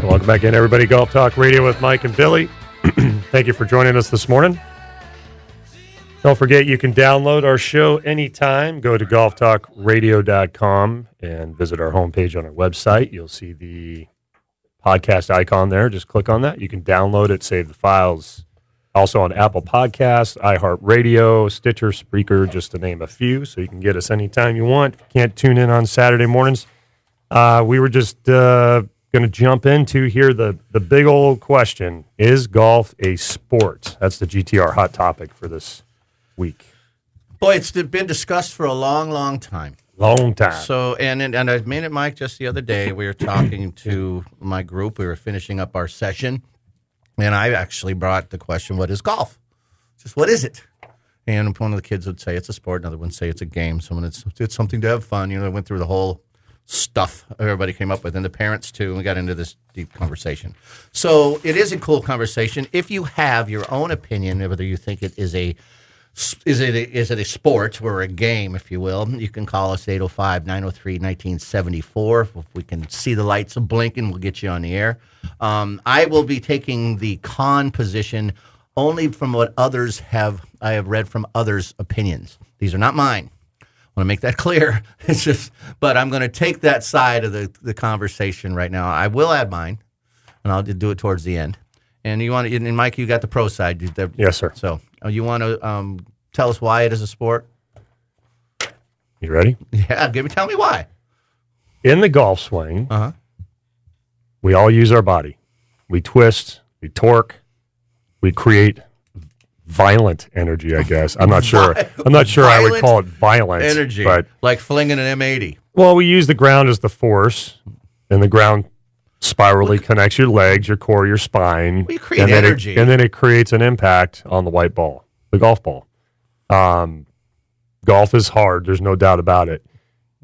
Welcome back in, everybody. Golf Talk Radio with Mike and Billy. Thank you for joining us this morning. Don't forget, you can download our show anytime. Go to golftalkradio.com and visit our homepage on our website. You'll see the podcast icon there. Just click on that. You can download it, save the files. Also on Apple Podcasts, iHeartRadio, Stitcher, Spreaker, just to name a few. So you can get us anytime you want. If you can't tune in on Saturday mornings, we were just going to jump into here the big old question. Is golf a sport? That's the GTR hot topic for this week. Boy, it's been discussed for a long, long time. Long time. So, and I made it, Mike, just the other day. We were talking to my group. We were finishing up our session. And I actually brought the question, what is golf? Just what is it? And one of the kids would say it's a sport. Another one would say it's a game. Someone it's something to have fun. You know, I went through the whole stuff everybody came up with, and the parents too. And we got into this deep conversation. So it is a cool conversation. If you have your own opinion, whether you think it is it a sport or a game, if you will, you can call us 805-903-1974. If we can see the lights blinking, we'll get you on the air. I will be taking the con position only from what I have read from others' opinions. These are not mine. I want to make that clear. But I'm going to take that side of the conversation right now. I will add mine, and I'll do it towards the end. And Mike, you got the pro side. Yes, sir. So you want to tell us why it is a sport? You ready? Yeah, tell me why. In the golf swing, we all use our body. We twist, we torque, we create violent energy, I guess. I'm not sure. I would call it violent energy, but like flinging an M80. Well, we use the ground as the force, and the ground spirally connects your legs, your core, your spine. We create energy. And then it creates an impact on the white ball, the golf ball. Golf is hard. There's no doubt about it.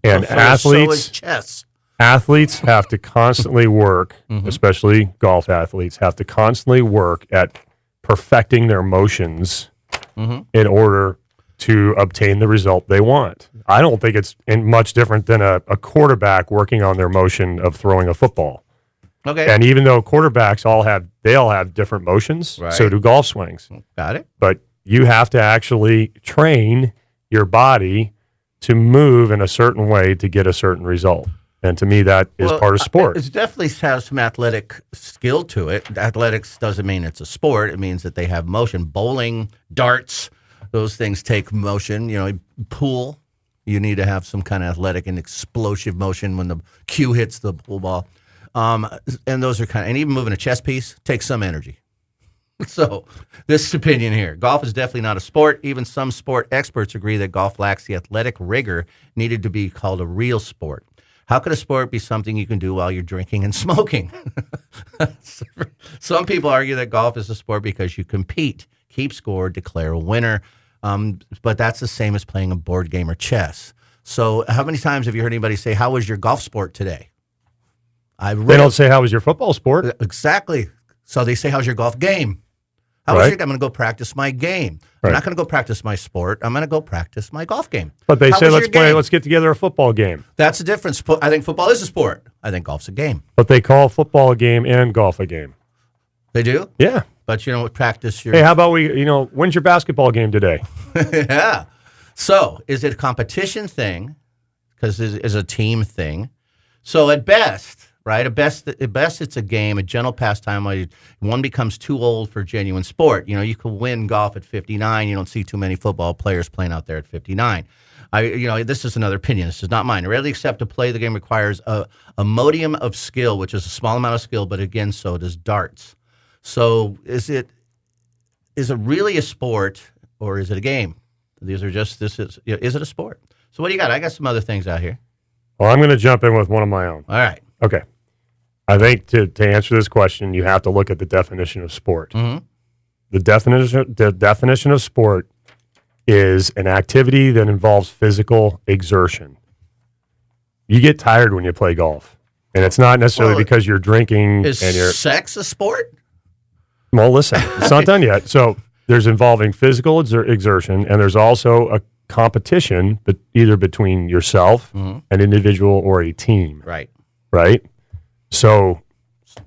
And so is chess. Athletes have to constantly work, especially golf athletes, have to constantly work at perfecting their motions in order to obtain the result they want. I don't think it's much different than a quarterback working on their motion of throwing a football. Okay. And even though quarterbacks all have different motions, right, so do golf swings. Got it. But you have to actually train your body to move in a certain way to get a certain result. And to me, that is part of sport. It definitely has some athletic skill to it. Athletics doesn't mean it's a sport. It means that they have motion. Bowling, darts, those things take motion. You know, pool, you need to have some kind of athletic and explosive motion when the cue hits the pool ball. And those are and even moving a chess piece takes some energy. So this opinion here, golf is definitely not a sport. Even some sport experts agree that golf lacks the athletic rigor needed to be called a real sport. How could a sport be something you can do while you're drinking and smoking? Some people argue that golf is a sport because you compete, keep score, declare a winner. But that's the same as playing a board game or chess. So how many times have you heard anybody say, how was your golf sport today? They don't say, how was your football sport? Exactly. So they say, how's your golf game? I'm going to go practice my game. I'm not going to go practice my sport. I'm going to go practice my golf game. But they say, let's get together a football game. That's the difference. I think football is a sport. I think golf's a game. But they call football a game and golf a game. They do? Yeah. But practice your... Hey, how about when's your basketball game today? Yeah. So is it a competition thing? Because it's a team thing. So at best... Right, at best, it's a game, a gentle pastime. One becomes too old for genuine sport. You know, you can win golf at 59. You don't see too many football players playing out there at 59. This is another opinion. This is not mine. I rarely accept to play the game requires a modium of skill, which is a small amount of skill, but again, so does darts. So is it really a sport or is it a game? Is it a sport? So what do you got? I got some other things out here. Well, I'm going to jump in with one of my own. All right. Okay. I think to answer this question, you have to look at the definition of sport. Mm-hmm. The definition of sport is an activity that involves physical exertion. You get tired when you play golf, and it's not necessarily because you're drinking. Is sex a sport? Well, listen, it's not done yet. So there's involving physical exertion, and there's also a competition, but either between yourself, an individual, or a team. Right. Right? So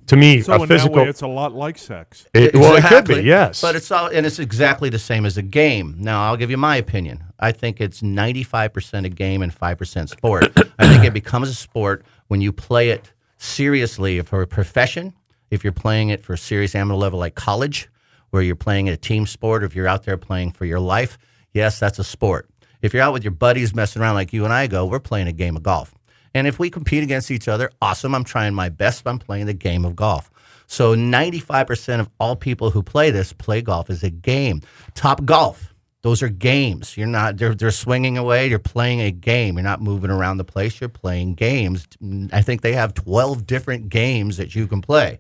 to me, So a in physical. that way, it's a lot like sex. Well, it could be, yes. But it's exactly the same as a game. Now, I'll give you my opinion. I think it's 95% a game and 5% sport. I think it becomes a sport when you play it seriously for a profession. If you're playing it for a serious amateur level like college, where you're playing a team sport, or if you're out there playing for your life, yes, that's a sport. If you're out with your buddies messing around like you and I go, we're playing a game of golf. And if we compete against each other, awesome. I'm trying my best. I'm playing the game of golf. So 95% of all people who play this play golf as a game. Top golf, those are games. You're not, they're swinging away. You're playing a game. You're not moving around the place. You're playing games. I think they have 12 different games that you can play.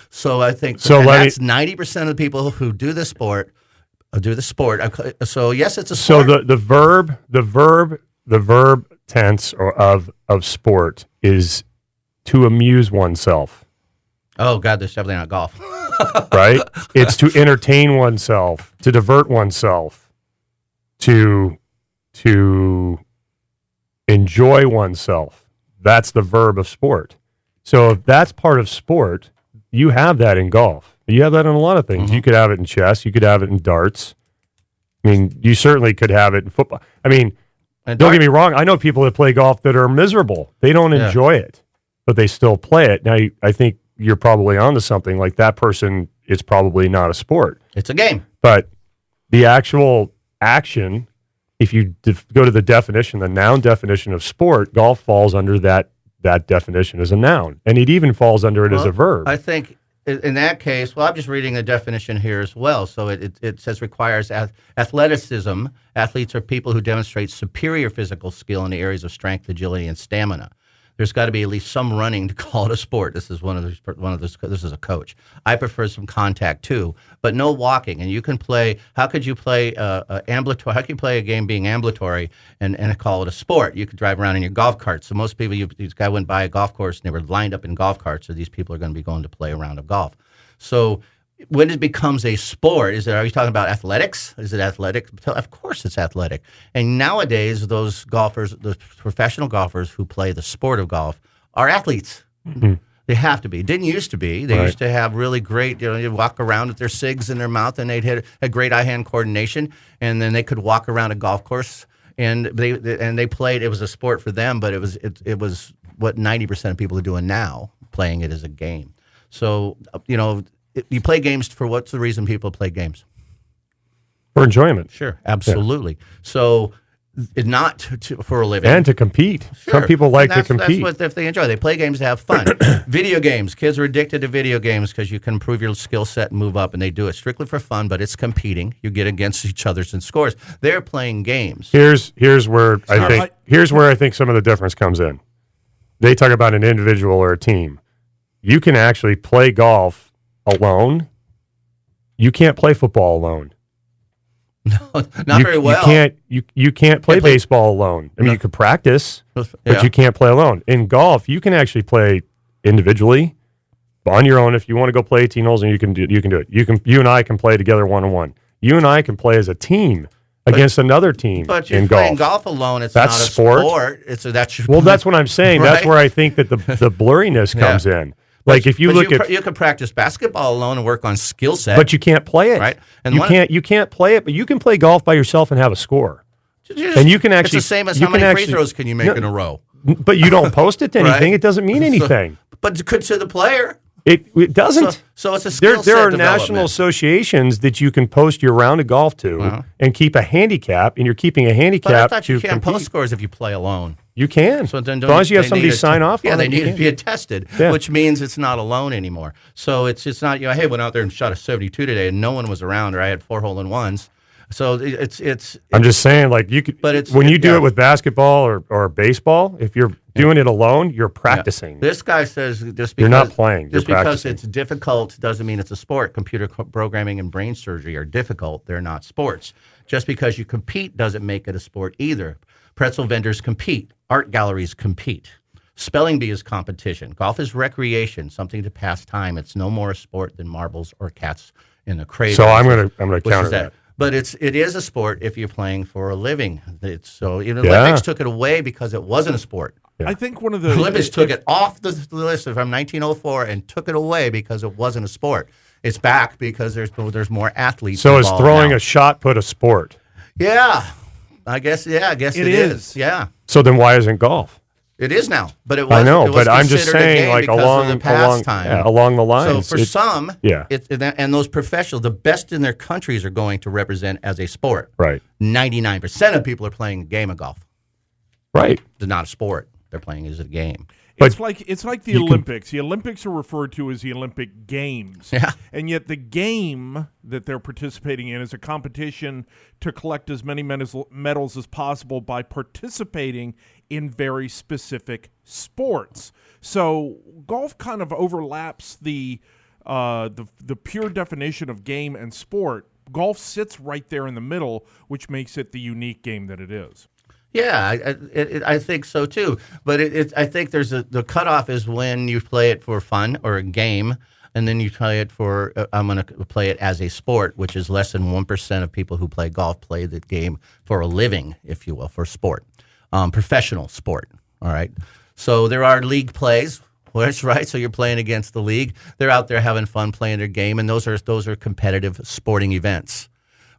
So I think that's 90% of the people who do the sport. So yes, it's a sport. So the verb tense of sport is to amuse oneself. Oh God, that's definitely not golf. Right? It's to entertain oneself, to divert oneself, to enjoy oneself. That's the verb of sport. So if that's part of sport, you have that in golf. You have that in a lot of things. Mm-hmm. You could have it in chess. You could have it in darts. I mean, you certainly could have it in football. I mean, don't get me wrong. I know people that play golf that are miserable. They don't enjoy it, but they still play it. Now, I think you're probably onto something. Like that person, it's probably not a sport. It's a game. But the actual action, if you go to the definition, the noun definition of sport, golf falls under that definition as a noun. And it even falls under it as a verb. I think in that case, I'm just reading the definition here as well. So it says requires athleticism. Athletes are people who demonstrate superior physical skill in the areas of strength, agility, and stamina. There's got to be at least some running to call it a sport. This is this is a coach. I prefer some contact too, but no walking. And you can play. How could you play ambulatory? How can you play a game being ambulatory and call it a sport? You could drive around in your golf cart. So most people, this guy went by a golf course and they were lined up in golf carts. So these people are going to be going to play a round of golf. So when it becomes a sport, are you talking about athletics? Is it athletic? Of course it's athletic. And nowadays, those golfers, those professional golfers who play the sport of golf are athletes. Mm-hmm. They have to be. Didn't used to be. They used to have really great, you'd walk around with their cigs in their mouth and they'd had great eye-hand coordination. And then they could walk around a golf course and they played. It was a sport for them, but it was what 90% of people are doing now, playing it as a game. So, you play games for what's the reason people play games? For enjoyment. Sure, absolutely. Yeah. So, not for a living. And to compete. Sure. Some people like to compete. That's what if they enjoy. They play games to have fun. Video games. Kids are addicted to video games because you can improve your skill set and move up, and they do it strictly for fun, but it's competing. You get against each other in scores. They're playing games. Here's where I think some of the difference comes in. They talk about an individual or a team. You can actually play golf alone. You can't play football alone. No, not very well. You can't play baseball alone. I mean, you could practice, but you can't play alone. In golf, you can actually play individually, on your own. If you want to go play 18 holes, and you can do it. You and I can play together 1-on-1. You and I can play as a team against another team. But you're in playing golf alone. It's not a sport. That's what I'm saying. Right? That's where I think that the blurriness comes in. Like if you look at, you can practice basketball alone and work on skill set, but you can't play it. Right? And you can't play it, but you can play golf by yourself and have a score. And you can actually. It's the same as how many free throws can you make in a row. But you don't post it to anything. Right? It doesn't mean anything. But it could to the player. It doesn't. So it's a skill set. There are national associations that you can post your round of golf to and keep a handicap, and you're keeping a handicap. But I thought you can't post scores if you play alone. You can. So then as long as you have somebody sign off on it. Yeah, they need to be attested, which means it's not alone anymore. So it's not, hey, went out there and shot a 72 today and no one was around, or I had 4 hole-in-ones. So it's I'm just saying, like, you could, but when you do it with basketball or baseball, if you're doing it alone, you're practicing. Yeah. This guy says just because you're not playing, just because it's difficult doesn't mean it's a sport. Computer programming and brain surgery are difficult. They're not sports. Just because you compete doesn't make it a sport either. Pretzel vendors compete. Art galleries compete. Spelling bee is competition. Golf is recreation, something to pass time. It's no more a sport than marbles or cats in the cradle. So I'm gonna counter that. But it is a sport if you're playing for a living. Olympics took it away because it wasn't a sport. Yeah. I think one of the Olympics took it off the list from 1904 and took it away because it wasn't a sport. It's back because there's more athletes. So is involved throwing now. a shot put a sport? Yeah, I guess it is. Yeah, So then why isn't golf? it is now. But it was. I know, it was but I'm just considered a saying, game like because along of the pastime. along the lines. So for some, yeah. and those professionals, the best in their countries are going to represent as a sport. Right. 99% of people are playing a game of golf. Right. It's not a sport. They're playing as a game. It's like the Olympics. The Olympics are referred to as the Olympic Games. Yeah. And yet the game that they're participating in is a competition to collect as many medals as possible by participating in very specific sports. So golf kind of overlaps the pure definition of game and sport. Golf sits right there in the middle, which makes it the unique game that it is. Yeah, I think so too. But I think the cutoff is when you play it for fun or a game, and then you play it for I'm going to play it as a sport, which is less than 1% of people who play golf play the game for a living, if you will, for sport, professional sport. All right. So there are league plays. Well, that's right. So you're playing against the league. They're out there having fun playing their game, and those are competitive sporting events.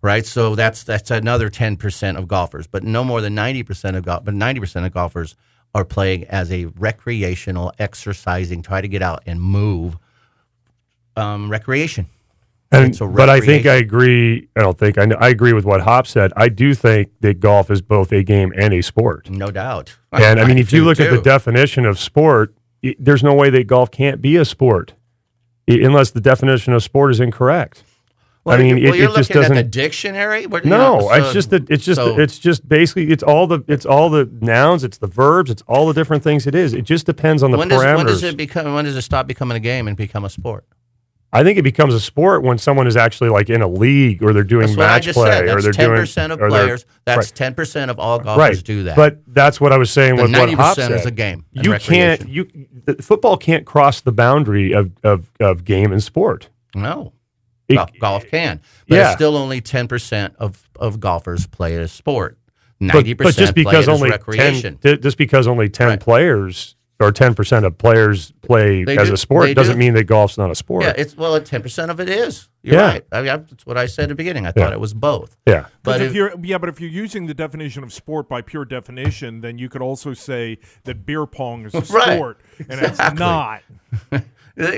Right, so that's another 10% of golfers, but no more than 90% of 90% of golfers are playing as a recreational, exercising, try to get out and move, recreation. But I think I agree. I agree with what Hop said. I do think that golf is both a game and a sport. No doubt. And I mean, if you look at the definition of sport, there's no way that golf can't be a sport unless the definition of sport is incorrect. Well, I mean, you're it just looking doesn't. at the dictionary. It's just basically it's all the nouns, it's the verbs, it's all the different things it is. It just depends on the parameters. When does it stop becoming a game and become a sport? I think it becomes a sport when someone is actually like in a league or they're doing match play or they're doing. That's 10% of players. That's 10% of all golfers right. do that. But that's what I was saying with what Hop said. 90% is a game. Football can't cross the boundary of game and sport. No. Golf can, but it's still only 10% of golfers play it as sport. 90% but just because play it only as recreation. Just because only 10 players or 10% of players play as a sport doesn't mean that golf's not a sport. Yeah, 10% of it is. You're right. I mean, that's what I said at the beginning. I thought it was both. Yeah, but if you're using the definition of sport by pure definition, then you could also say that beer pong is a sport, and it's not.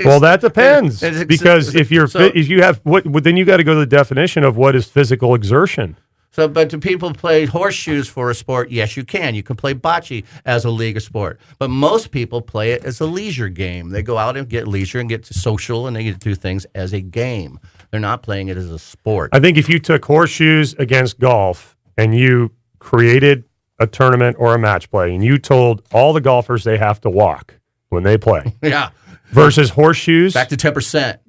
Well, that depends because if you have then you got to go to the definition of what is physical exertion. So, but do people play horseshoes for a sport? Yes, you can. You can play bocce as a league of sport. But most people play it as a leisure game. They go out and get leisure and get social and they get to do things as a game. They're not playing it as a sport. I think if you took horseshoes against golf and you created a tournament or a match play and you told all the golfers they have to walk when they play. Yeah. Versus horseshoes. Back to 10%.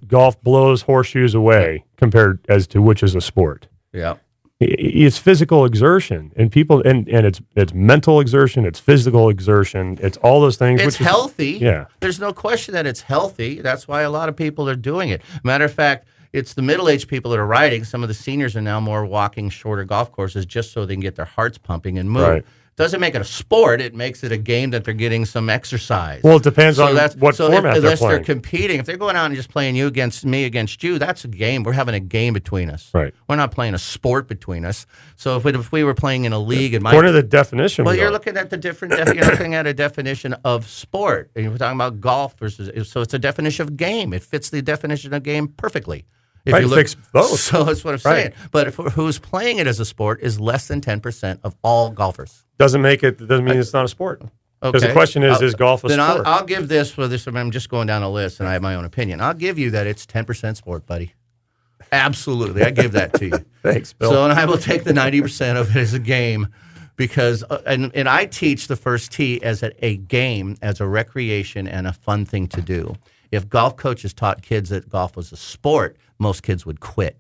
Golf blows horseshoes away compared as to which is a sport. Yeah. It's physical exertion and people and it's mental exertion, it's physical exertion, it's all those things. It's healthy. Yeah. There's no question that it's healthy. That's why a lot of people are doing it. Matter of fact, it's the middle-aged people that are riding. Some of the seniors are now more walking shorter golf courses just so they can get their hearts pumping and move. Right. Doesn't make it a sport. It makes it a game that they're getting some exercise. Well, it depends on what format they're playing. They're competing. If they're going out and just playing you against me against you, that's a game. We're having a game between us. Right. We're not playing a sport between us. So if we were playing in a league, according to the definition. Well, you're looking at the different. You're looking at a definition of sport, and you're talking about golf versus. So it's a definition of game. It fits the definition of game perfectly. If you look, both. So that's what I'm saying. But who's playing it as a sport is less than 10% of all golfers. Doesn't mean it's not a sport. Because the question is golf a sport? I'll give this for this. I'm just going down a list, and I have my own opinion. I'll give you that it's 10% sport, buddy. Absolutely, I give that to you. Thanks, Bill. So, and I will take the 90% of it as a game because, and I teach the first tee as a game, as a recreation and a fun thing to do. If golf coaches taught kids that golf was a sport, most kids would quit.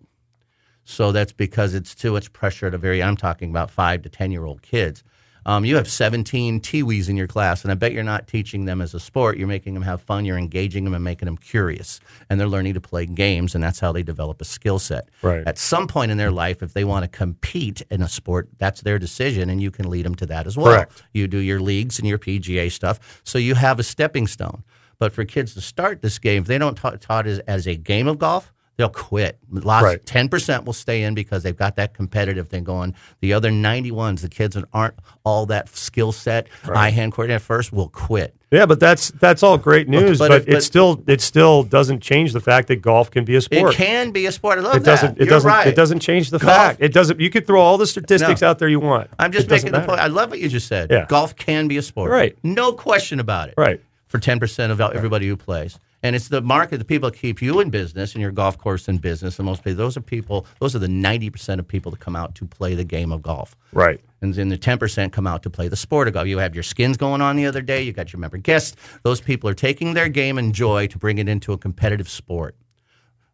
So that's because it's too much pressure at I'm talking about 5 to 10-year-old kids. You have 17 Tiwis in your class, and I bet you're not teaching them as a sport. You're making them have fun. You're engaging them and making them curious. And they're learning to play games, and that's how they develop a skill set. Right. At some point in their life, if they want to compete in a sport, that's their decision, and you can lead them to that as well. Correct. You do your leagues and your PGA stuff, so you have a stepping stone. But for kids to start this game, if they don't taught it as a game of golf, they'll quit. Right. 10% will stay in because they've got that competitive thing going. The other 91s, the kids that aren't all that skill set, eye-hand coordinated at first, will quit. Yeah, but that's all great news. But it still doesn't change the fact that golf can be a sport. It can be a sport. I love It doesn't. that. It doesn't. Right. It doesn't change the fact. It doesn't. You could throw all the statistics out there you want. I'm just making the point. I love what you just said. Yeah. Golf can be a sport. Right. No question about it. Right. For 10% of everybody who plays. And it's the market, the people that keep you in business and your golf course in business. And most people, those are the 90% of people that come out to play the game of golf. Right. And then the 10% come out to play the sport of golf. You had your skins going on the other day. You got your member guests. Those people are taking their game and joy to bring it into a competitive sport.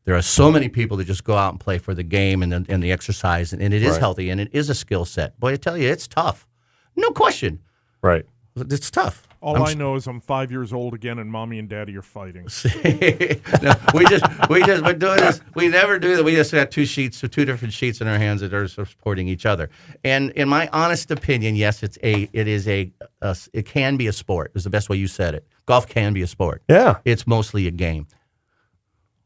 There are so many people that just go out and play for the game and the exercise, and it is healthy, and it is a skill set. Boy, I tell you, it's tough. No question. Right. It's tough. All I know is I'm 5 years old again, and mommy and daddy are fighting. No, we're doing this. We never do that. We just got two different sheets in our hands that are supporting each other. And in my honest opinion, yes, it can be a sport. Is the best way you said it. Golf can be a sport. Yeah. It's mostly a game.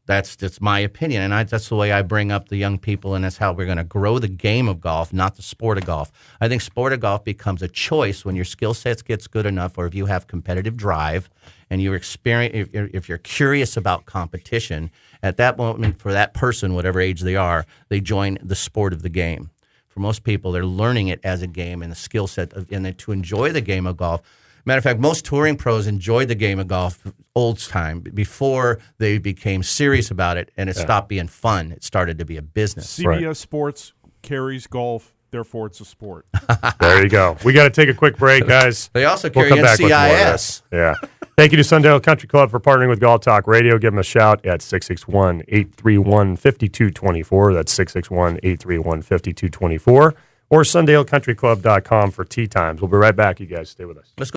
That's my opinion, and that's the way I bring up the young people, and that's how we're going to grow the game of golf, not the sport of golf. I think sport of golf becomes a choice when your skill sets gets good enough, or if you have competitive drive, and you're if you're curious about competition. At that moment, for that person, whatever age they are, they join the sport of the game. For most people, they're learning it as a game and the skill set, and to enjoy the game of golf. Matter of fact, most touring pros enjoyed the game of golf old time before they became serious about it, and it stopped being fun. It started to be a business. CBS Sports carries golf, therefore it's a sport. There you go. We got to take a quick break, guys. They also We'll carry come back with more of NCIS. this. Yeah. Thank you to Sundale Country Club for partnering with Golf Talk Radio. Give them a shout at 661-831-5224. That's 661-831-5224. Or SundaleCountryClub.com for tee times. We'll be right back. You guys stay with us. Let's go.